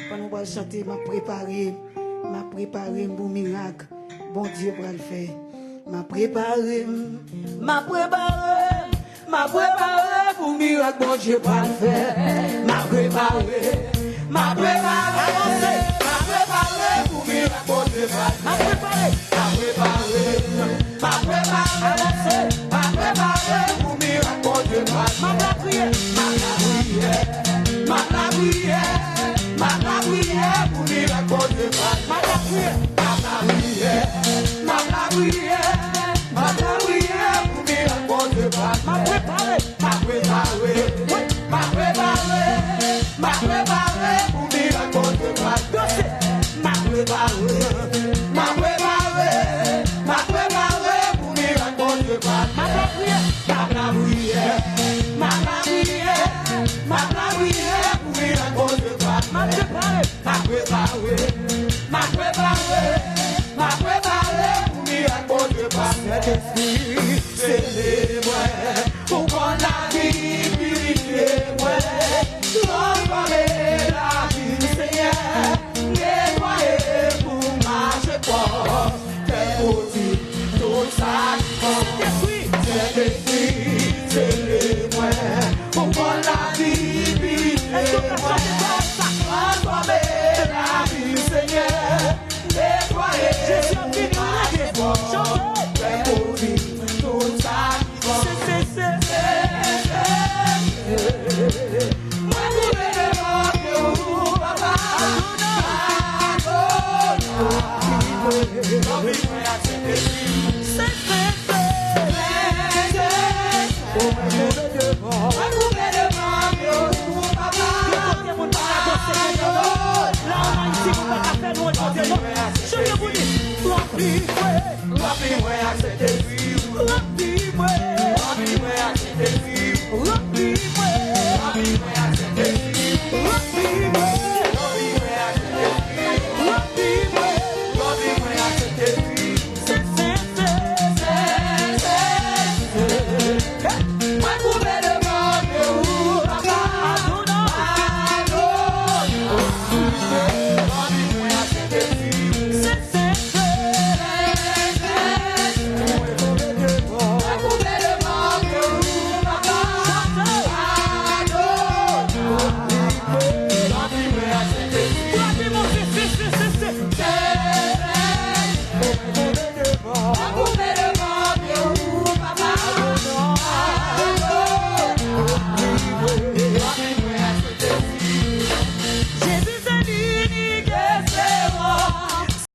Pendant qu'on va chanter, m'a préparé pour miracle. Bon Dieu pour le faire. M'a préparé pour miracle. Bon Dieu pour le faire. M'a préparé pour miracle. Bon Dieu pour le faire. M'a préparé pour miracle. Bon Dieu pour le faire. Ma prière pour miracle. Bon Dieu pour le faire. Ma prière pour miracle. Bon Dieu pour le faire. M'a préparé pour miracle. Bon Dieu pour le faire. M'a préparé pour miracle. Bon Dieu pour le faire. Ma prière pour miracle. Bon Dieu pour le faire. M'a préparé pour miracle. Bon Dieu pour le faire. C'est moi, pour qu'on la vie purifiée, moi, transformer la vie du Seigneur, nettoyer pour marcher fort, faire aussi tout ça. C'est moi, pour qu'on la vie purifiée, moi, transformer la vie du Seigneur, nettoyer pour marcher fort, faire aussi tout ça. Je vais vous dire,